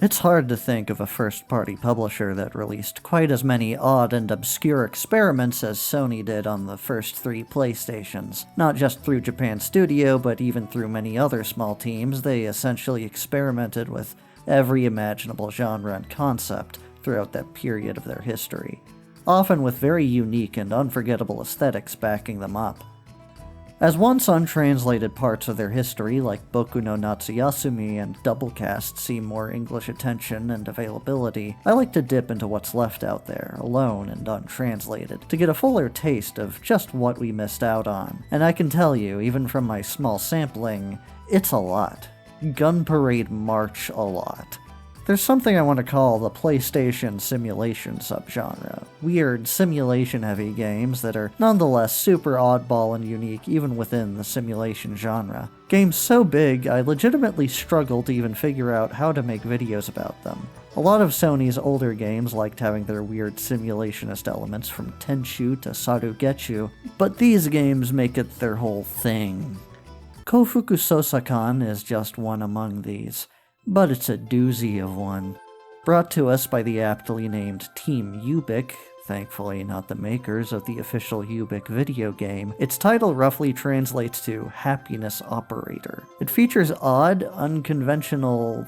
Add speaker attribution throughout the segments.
Speaker 1: It's hard to think of a first-party publisher that released quite as many odd and obscure experiments as Sony did on the first 3 PlayStations. Not just through Japan Studio, but even through many other small teams, they essentially experimented with every imaginable genre and concept throughout that period of their history, often with very unique and unforgettable aesthetics backing them up. As once untranslated parts of their history, like Boku no Natsuyasumi and Doublecast, see more English attention and availability, I like to dip into what's left out there, alone and untranslated, to get a fuller taste of just what we missed out on. And I can tell you, even from my small sampling, it's a lot. Gun Parade March a lot. There's something I want to call the PlayStation simulation subgenre. Weird, simulation-heavy games that are nonetheless super oddball and unique even within the simulation genre. Games so big, I legitimately struggle to even figure out how to make videos about them. A lot of Sony's older games liked having their weird simulationist elements from Tenchu to Sarugetsu, but these games make it their whole thing. Koufuku Sousakan is just one among these. But it's a doozy of one. Brought to us by the aptly named Team UBIK, thankfully not the makers of the official UBIK video game, its title roughly translates to Happiness Operator. It features odd, unconventional,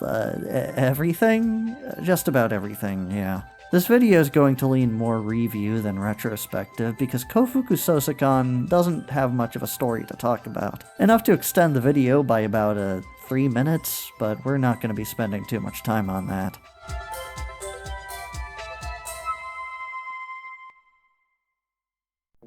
Speaker 1: everything? Just about everything, yeah. This video is going to lean more review than retrospective because Koufuku Sousakan doesn't have much of a story to talk about. Enough to extend the video by about 3 minutes, but we're not going to be spending too much time on that.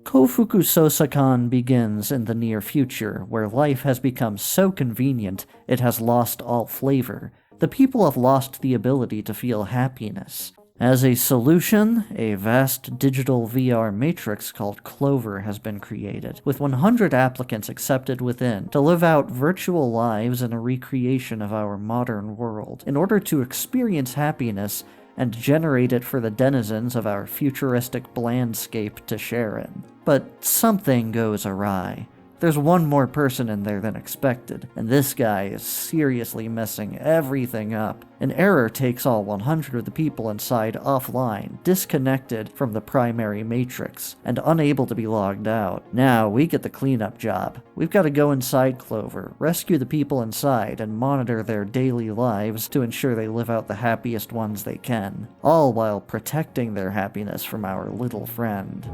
Speaker 1: Koufuku Sousakan begins in the near future, where life has become so convenient it has lost all flavor. The people have lost the ability to feel happiness. As a solution, a vast digital VR matrix called CLOVER has been created, with 100 applicants accepted within to live out virtual lives in a recreation of our modern world, in order to experience happiness and generate it for the denizens of our futuristic landscape to share in. But something goes awry. There's one more person in there than expected, and this guy is seriously messing everything up. An error takes all 100 of the people inside offline, disconnected from the primary matrix, and unable to be logged out. Now, we get the cleanup job. We've got to go inside Clover, rescue the people inside, and monitor their daily lives to ensure they live out the happiest ones they can, all while protecting their happiness from our little friend.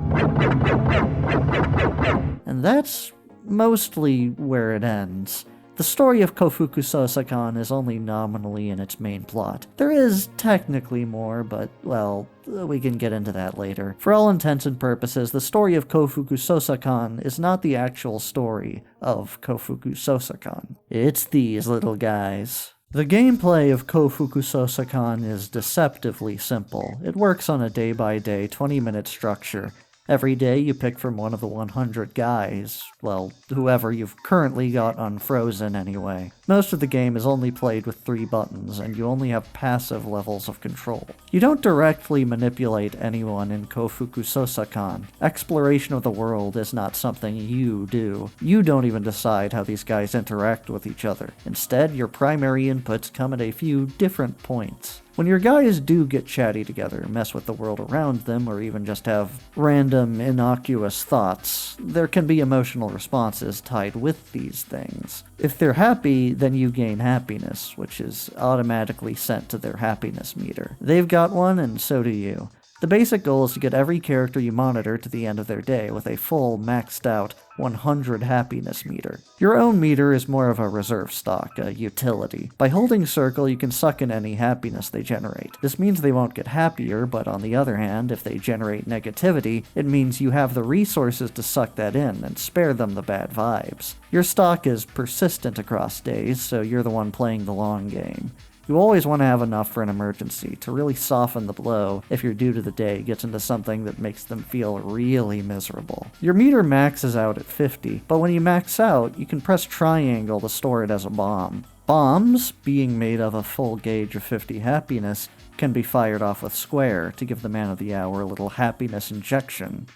Speaker 1: And that's mostly where it ends. The story of Koufuku Sousakan is only nominally in its main plot. There is technically more, but, well, we can get into that later. For all intents and purposes, the story of Koufuku Sousakan is not the actual story of Koufuku Sousakan. It's these little guys. The gameplay of Koufuku Sousakan is deceptively simple. It works on a day-by-day, 20-minute structure. Every day you pick from one of the 100 guys, well, whoever you've currently got unfrozen anyway. Most of the game is only played with 3 buttons, and you only have passive levels of control. You don't directly manipulate anyone in Koufuku Sousakan. Exploration of the world is not something you do. You don't even decide how these guys interact with each other. Instead, your primary inputs come at a few different points. When your guys do get chatty together, mess with the world around them, or even just have random, innocuous thoughts, there can be emotional responses tied with these things. If they're happy, then you gain happiness, which is automatically sent to their happiness meter. They've got one, and so do you. The basic goal is to get every character you monitor to the end of their day with a full, maxed out 100 happiness meter. Your own meter is more of a reserve stock, a utility. By holding circle, you can suck in any happiness they generate. This means they won't get happier, but on the other hand, if they generate negativity, it means you have the resources to suck that in and spare them the bad vibes. Your stock is persistent across days, so you're the one playing the long game. You always want to have enough for an emergency, to really soften the blow if your due to the day gets into something that makes them feel really miserable. Your meter maxes out at 50, but when you max out, you can press triangle to store it as a bomb. Bombs, being made of a full gauge of 50 happiness, can be fired off with square to give the man of the hour a little happiness injection.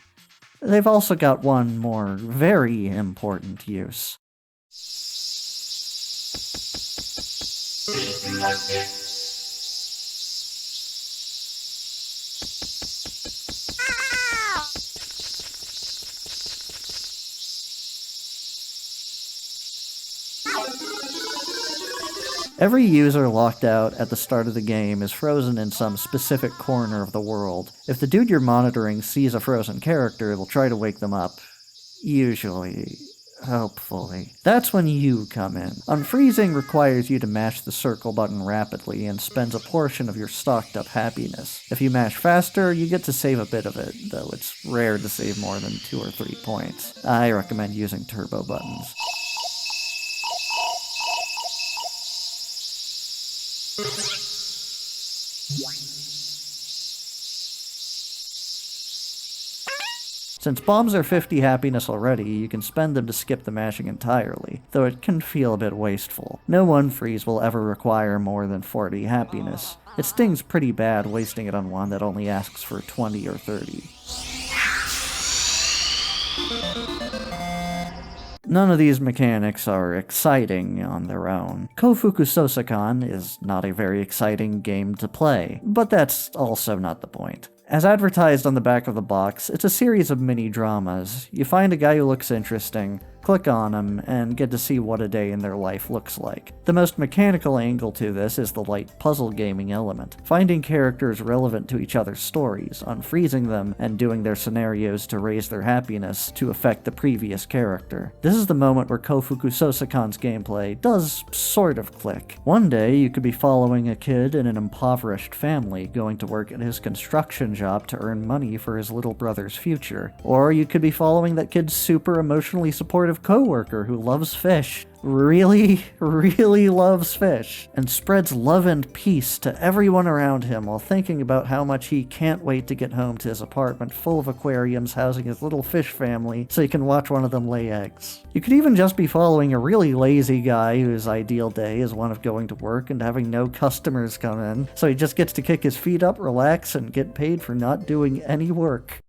Speaker 1: They've also got one more very important use. Every user locked out at the start of the game is frozen in some specific corner of the world. If the dude you're monitoring sees a frozen character, it'll try to wake them up. Usually. Hopefully. That's when you come in. Unfreezing requires you to mash the circle button rapidly and spends a portion of your stocked up happiness. If you mash faster, you get to save a bit of it, though it's rare to save more than 2 or 3 points. I recommend using turbo buttons. Since bombs are 50 happiness already, you can spend them to skip the mashing entirely, though it can feel a bit wasteful. No one freeze will ever require more than 40 happiness. It stings pretty bad wasting it on one that only asks for 20 or 30. None of these mechanics are exciting on their own. Koufuku Sousakan is not a very exciting game to play, but that's also not the point. As advertised on the back of the box, it's a series of mini-dramas. You find a guy who looks interesting, click on him, and get to see what a day in their life looks like. The most mechanical angle to this is the light puzzle gaming element, finding characters relevant to each other's stories, unfreezing them, and doing their scenarios to raise their happiness to affect the previous character. This is the moment where Koufuku Sousakan's gameplay does sort of click. One day, you could be following a kid in an impoverished family going to work at his construction job to earn money for his little brother's future. Or you could be following that kid's super emotionally supportive coworker who loves fish, really loves fish, and spreads love and peace to everyone around him while thinking about how much he can't wait to get home to his apartment full of aquariums housing his little fish family so he can watch one of them lay eggs. You could even just be following a really lazy guy whose ideal day is one of going to work and having no customers come in, so he just gets to kick his feet up, relax, and get paid for not doing any work.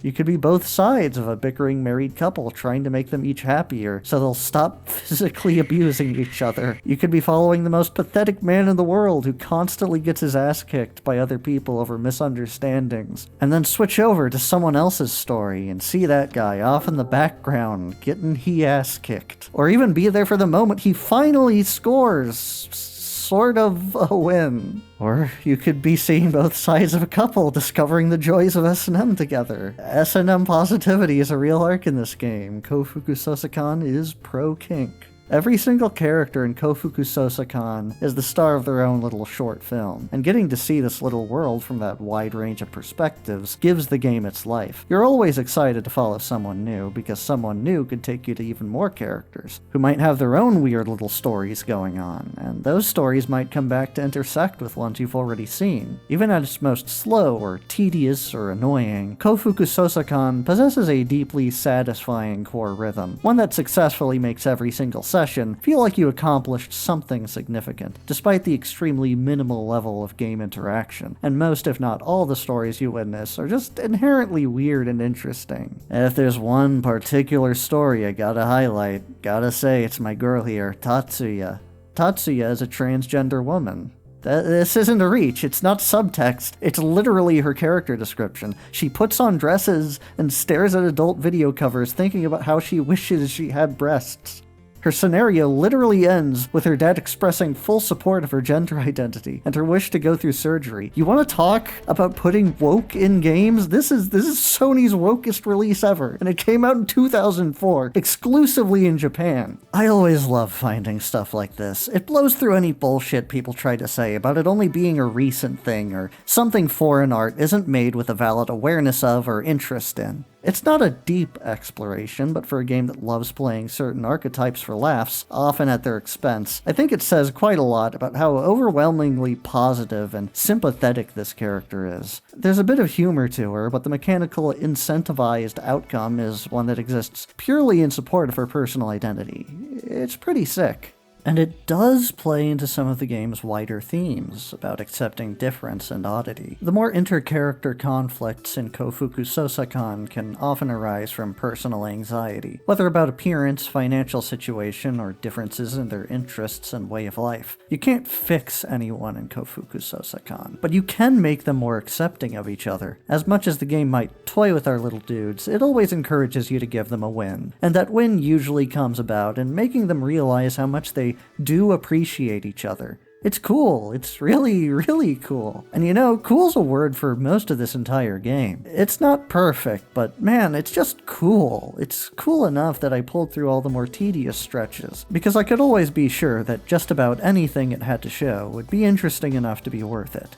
Speaker 1: You could be both sides of a bickering married couple trying to make them each happier so they'll stop physically abusing each other. You could be following the most pathetic man in the world who constantly gets his ass kicked by other people over misunderstandings, and then switch over to someone else's story and see that guy off in the background getting he ass kicked. Or even be there for the moment he finally scores sort of a win. Or you could be seeing both sides of a couple discovering the joys of S&M together. S&M positivity is a real arc in this game. Koufuku Sousakan is pro-kink. Every single character in Koufuku Sousakan is the star of their own little short film, and getting to see this little world from that wide range of perspectives gives the game its life. You're always excited to follow someone new, because someone new could take you to even more characters, who might have their own weird little stories going on, and those stories might come back to intersect with ones you've already seen. Even at its most slow, or tedious, or annoying, Koufuku Sousakan possesses a deeply satisfying core rhythm, one that successfully makes every single session feel like you accomplished something significant, despite the extremely minimal level of game interaction, and most if not all the stories you witness are just inherently weird and interesting. If there's one particular story I gotta highlight, gotta say it's my girl here, Tatsuya. Tatsuya is a transgender woman. This isn't a reach, it's not subtext, it's literally her character description. She puts on dresses and stares at adult video covers thinking about how she wishes she had breasts. Her scenario literally ends with her dad expressing full support of her gender identity and her wish to go through surgery. You want to talk about putting woke in games? This is Sony's wokest release ever, and it came out in 2004, exclusively in Japan. I always love finding stuff like this. It blows through any bullshit people try to say about it only being a recent thing or something foreign art isn't made with a valid awareness of or interest in. It's not a deep exploration, but for a game that loves playing certain archetypes for laughs, often at their expense, I think it says quite a lot about how overwhelmingly positive and sympathetic this character is. There's a bit of humor to her, but the mechanical incentivized outcome is one that exists purely in support of her personal identity. It's pretty sick. And it does play into some of the game's wider themes about accepting difference and oddity. The more inter-character conflicts in Koufuku Sousakan can often arise from personal anxiety, whether about appearance, financial situation, or differences in their interests and way of life. You can't fix anyone in Koufuku Sousakan, but you can make them more accepting of each other. As much as the game might toy with our little dudes, it always encourages you to give them a win, and that win usually comes about in making them realize how much they do appreciate each other. It's cool. It's really, really cool. And you know, cool's a word for most of this entire game. It's not perfect, but man, it's just cool. It's cool enough that I pulled through all the more tedious stretches, because I could always be sure that just about anything it had to show would be interesting enough to be worth it.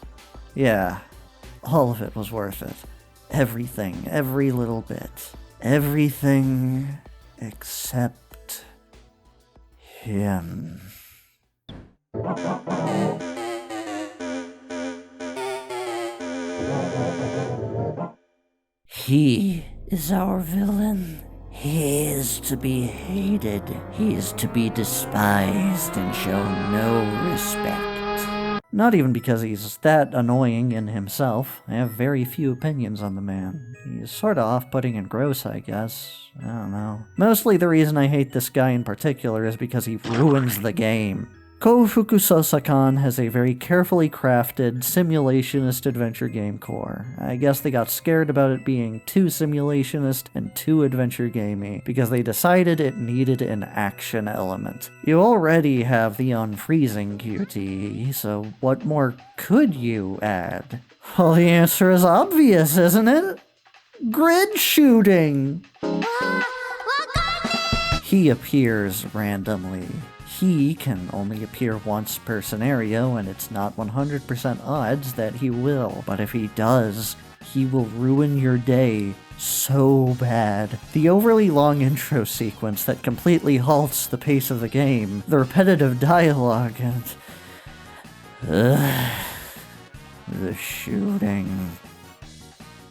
Speaker 1: Yeah, all of it was worth it. Everything, every little bit. Everything except him. He is our villain. He is to be hated. He is to be despised and shown no respect. Not even because he's that annoying in himself. I have very few opinions on the man. He's sorta off-putting and gross, I guess. I don't know. Mostly the reason I hate this guy in particular is because he ruins the game. Koufuku Sousakan has a very carefully crafted, simulationist adventure game core. I guess they got scared about it being too simulationist and too adventure gamey, because they decided it needed an action element. You already have the unfreezing QTE, so what more could you add? Well, the answer is obvious, isn't it? Grid shooting! He appears randomly. He can only appear once per scenario, and it's not 100% odds that he will. But if he does, he will ruin your day so bad. The overly long intro sequence that completely halts the pace of the game, the repetitive dialogue, and the shooting.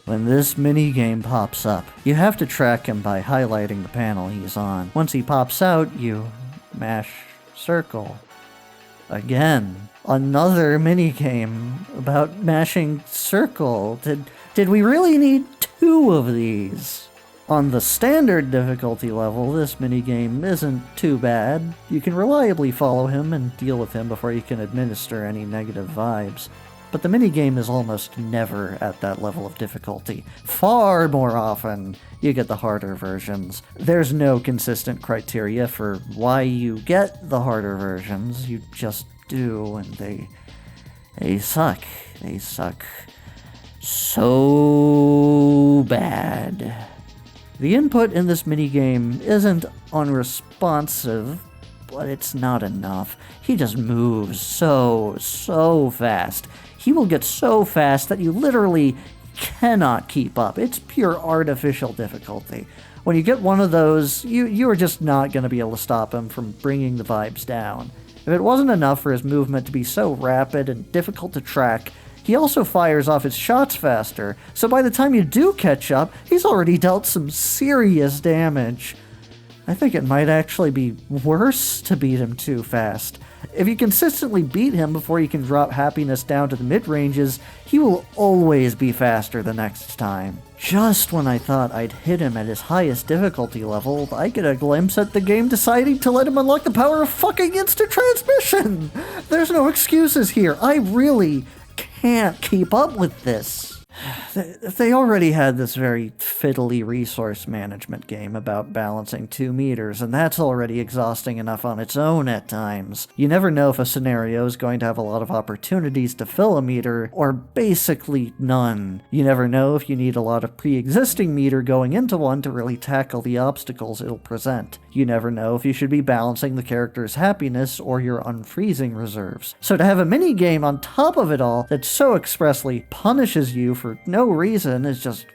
Speaker 1: When this minigame pops up, you have to track him by highlighting the panel he's on. Once he pops out, you mash circle. Again, another minigame about mashing circle. Did we really need 2 of these? On the standard difficulty level, this minigame isn't too bad. You can reliably follow him and deal with him before you can administer any negative vibes. But the minigame is almost never at that level of difficulty. Far more often, you get the harder versions. There's no consistent criteria for why you get the harder versions. You just do, and they suck. They suck so bad. The input in this minigame isn't unresponsive, but it's not enough. He just moves so fast. He will get so fast that you literally cannot keep up. It's pure artificial difficulty. When you get one of those, you are just not going to be able to stop him from bringing the vibes down. If it wasn't enough for his movement to be so rapid and difficult to track, he also fires off his shots faster, so by the time you do catch up, he's already dealt some serious damage. I think it might actually be worse to beat him too fast. If you consistently beat him before you can drop happiness down to the mid-ranges, he will always be faster the next time. Just when I thought I'd hit him at his highest difficulty level, I get a glimpse at the game deciding to let him unlock the power of fucking instant transmission! There's no excuses here. I really can't keep up with this. They already had this very fiddly resource management game about balancing 2 meters, and that's already exhausting enough on its own at times. You never know if a scenario is going to have a lot of opportunities to fill a meter, or basically none. You never know if you need a lot of pre-existing meter going into one to really tackle the obstacles it'll present. You never know if you should be balancing the character's happiness or your unfreezing reserves. So to have a mini-game on top of it all that so expressly punishes you for no reason is just...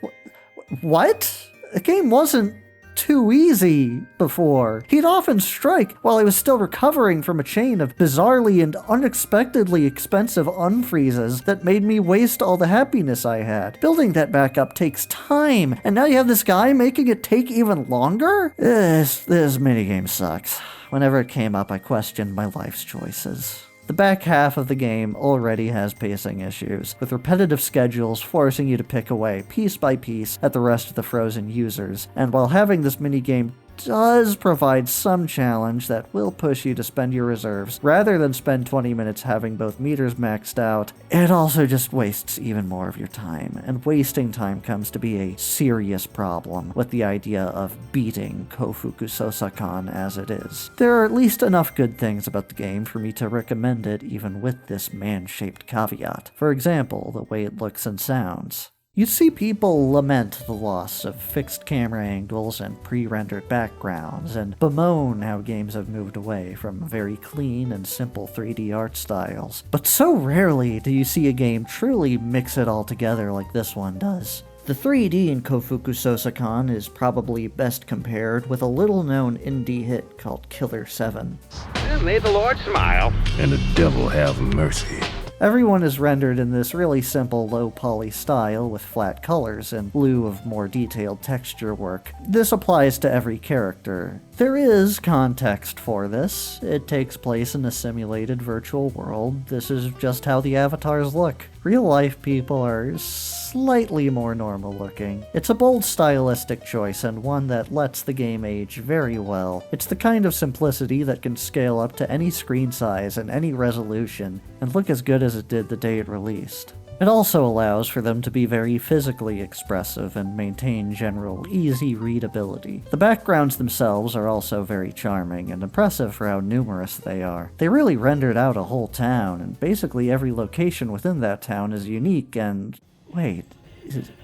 Speaker 1: What? The game wasn't too easy before. He'd often strike while I was still recovering from a chain of bizarrely and unexpectedly expensive unfreezes that made me waste all the happiness I had. Building that back up takes time, and now you have this guy making it take even longer? This minigame sucks. Whenever it came up, I questioned my life's choices. The back half of the game already has pacing issues, with repetitive schedules forcing you to pick away piece by piece at the rest of the frozen users, and while having this minigame does provide some challenge that will push you to spend your reserves, rather than spend 20 minutes having both meters maxed out, it also just wastes even more of your time, and wasting time comes to be a serious problem with the idea of beating Koufuku Sousakan as it is. There are at least enough good things about the game for me to recommend it even with this man-shaped caveat. For example, the way it looks and sounds. You'd see people lament the loss of fixed camera angles and pre-rendered backgrounds, and bemoan how games have moved away from very clean and simple 3D art styles. But so rarely do you see a game truly mix it all together like this one does. The 3D in Koufuku Sousakan is probably best compared with a little-known indie hit called Killer 7.
Speaker 2: May the Lord smile.
Speaker 3: And the devil have mercy.
Speaker 1: Everyone is rendered in this really simple low-poly style with flat colors in lieu of more detailed texture work. This applies to every character. There is context for this. It takes place in a simulated virtual world. This is just how the avatars look. Real-life people are slightly more normal looking. It's a bold stylistic choice and one that lets the game age very well. It's the kind of simplicity that can scale up to any screen size and any resolution and look as good as it did the day it released. It also allows for them to be very physically expressive and maintain general easy readability. The backgrounds themselves are also very charming and impressive for how numerous they are. They really rendered out a whole town, and basically every location within that town is unique and... wait,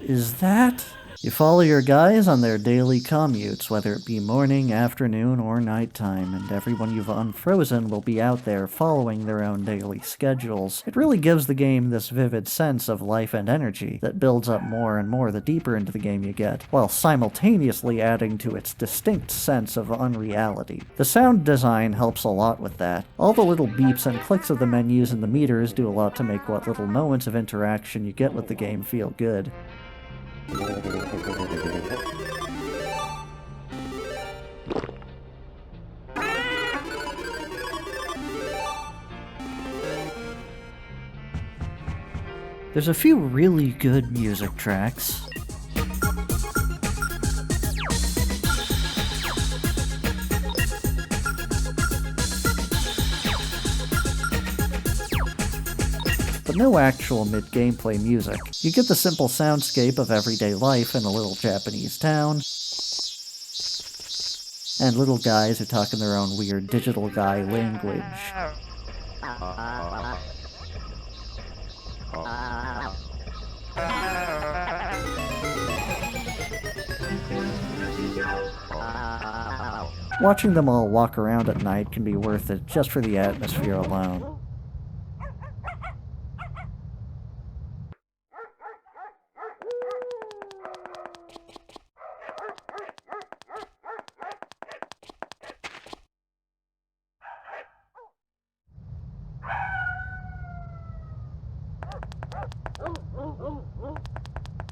Speaker 1: is that? You follow your guys on their daily commutes, whether it be morning, afternoon, or nighttime, and everyone you've unfrozen will be out there following their own daily schedules. It really gives the game this vivid sense of life and energy that builds up more and more the deeper into the game you get, while simultaneously adding to its distinct sense of unreality. The sound design helps a lot with that. All the little beeps and clicks of the menus and the meters do a lot to make what little moments of interaction you get with the game feel good. There's a few really good music tracks. But no actual mid-gameplay music. You get the simple soundscape of everyday life in a little Japanese town, and little guys who talk in their own weird digital guy language. Watching them all walk around at night can be worth it just for the atmosphere alone.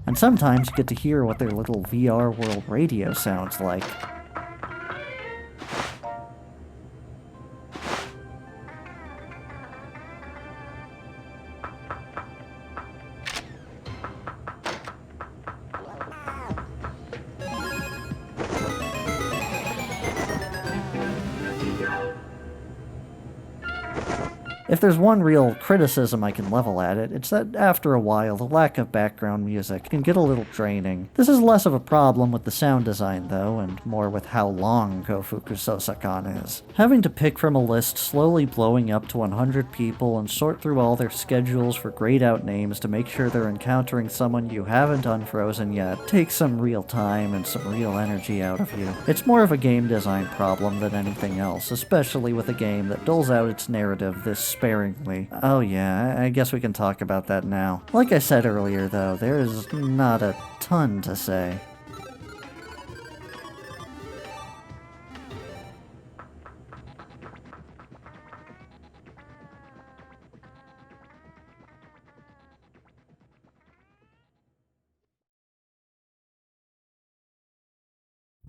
Speaker 1: And sometimes you get to hear what their little VR world radio sounds like. If there's one real criticism I can level at it, it's that after a while, the lack of background music can get a little draining. This is less of a problem with the sound design, though, and more with how long Koufuku Sousakan is. Having to pick from a list slowly blowing up to 100 people and sort through all their schedules for grayed out names to make sure they're encountering someone you haven't unfrozen yet takes some real time and some real energy out of you. It's more of a game design problem than anything else, especially with a game that doles out its narrative this sparingly. Oh yeah, I guess we can talk about that now. Like I said earlier though, there is not a ton to say.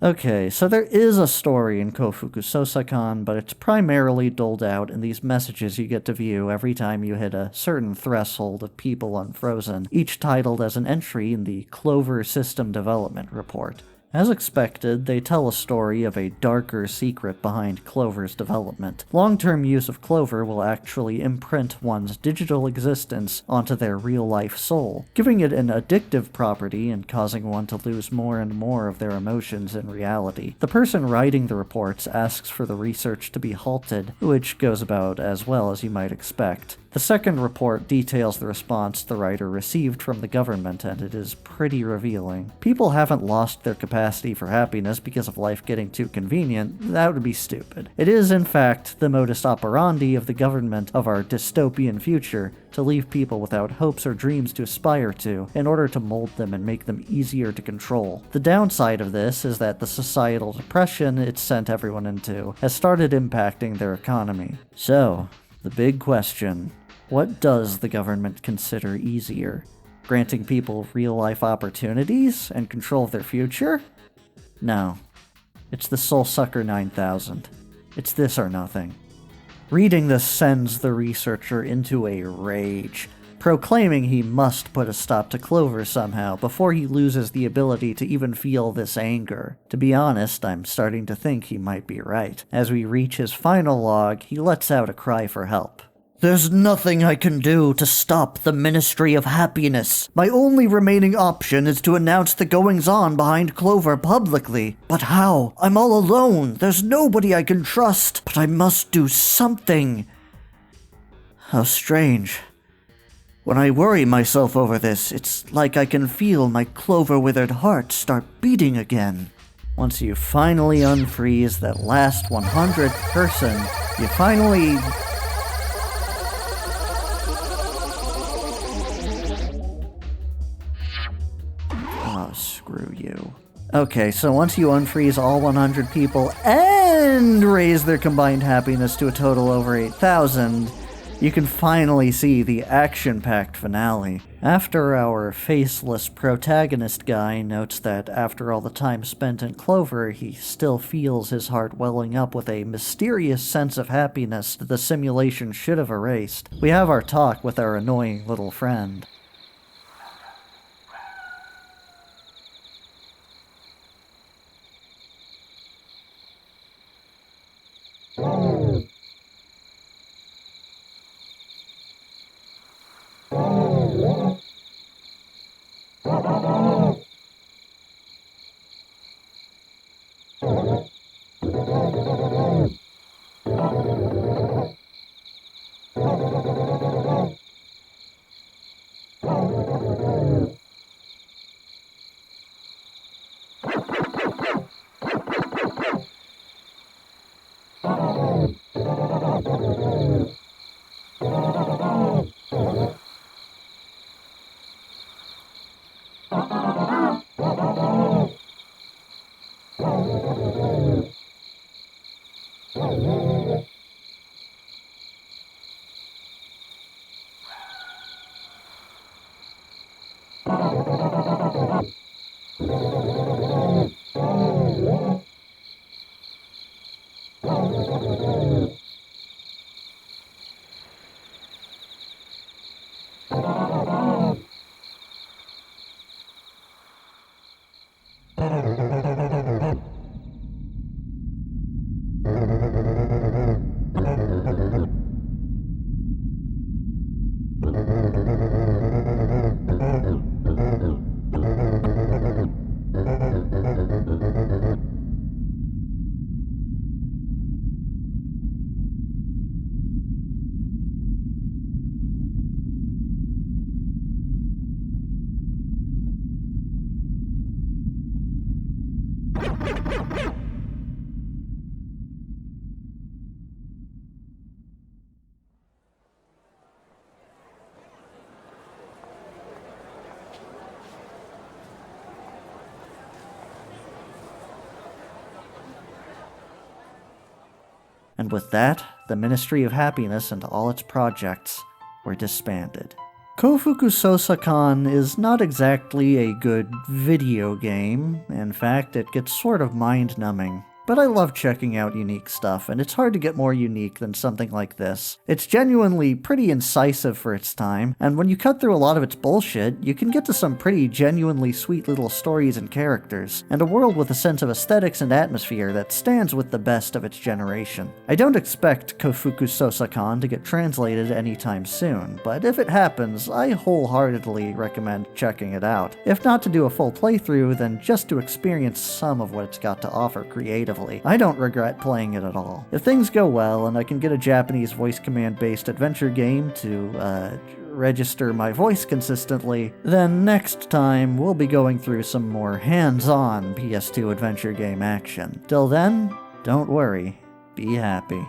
Speaker 1: Okay, so there is a story in Koufuku Sousakan, but it's primarily doled out in these messages you get to view every time you hit a certain threshold of people unfrozen, each titled as an entry in the CLOVER System Development Report. As expected, they tell a story of a darker secret behind Clover's development. Long-term use of Clover will actually imprint one's digital existence onto their real-life soul, giving it an addictive property and causing one to lose more and more of their emotions in reality. The person writing the reports asks for the research to be halted, which goes about as well as you might expect. The second report details the response the writer received from the government, and it is pretty revealing. People haven't lost their capacity for happiness because of life getting too convenient. That would be stupid. It is, in fact, the modus operandi of the government of our dystopian future to leave people without hopes or dreams to aspire to, in order to mold them and make them easier to control. The downside of this is that the societal depression it's sent everyone into has started impacting their economy. So, the big question: what does the government consider easier? Granting people real-life opportunities and control of their future? No. It's the Soulsucker 9000. It's this or nothing. Reading this sends the researcher into a rage, proclaiming he must put a stop to Clover somehow before he loses the ability to even feel this anger. To be honest, I'm starting to think he might be right. As we reach his final log, he lets out a cry for help. "There's nothing I can do to stop the Ministry of Happiness. My only remaining option is to announce the goings-on behind Clover publicly. But how? I'm all alone. There's nobody I can trust. But I must do something." How strange. When I worry myself over this, it's like I can feel my clover-withered heart start beating again. Once you finally unfreeze that last 100th person, you finally... Oh, screw you. Okay, so once you unfreeze all 100 people and raise their combined happiness to a total over 8,000, you can finally see the action-packed finale. After our faceless protagonist guy notes that after all the time spent in Clover, he still feels his heart welling up with a mysterious sense of happiness that the simulation should have erased, we have our talk with our annoying little friend. And with that, the Ministry of Happiness and all its projects were disbanded. Koufuku Sousakan is not exactly a good video game. In fact, it gets sort of mind-numbing. But I love checking out unique stuff, and it's hard to get more unique than something like this. It's genuinely pretty incisive for its time, and when you cut through a lot of its bullshit, you can get to some pretty genuinely sweet little stories and characters, and a world with a sense of aesthetics and atmosphere that stands with the best of its generation. I don't expect Koufuku Sousakan to get translated anytime soon, but if it happens, I wholeheartedly recommend checking it out. If not to do a full playthrough, then just to experience some of what it's got to offer creatively. I don't regret playing it at all. If things go well and I can get a Japanese voice command-based adventure game to, register my voice consistently, then next time we'll be going through some more hands-on PS2 adventure game action. Till then, don't worry, be happy.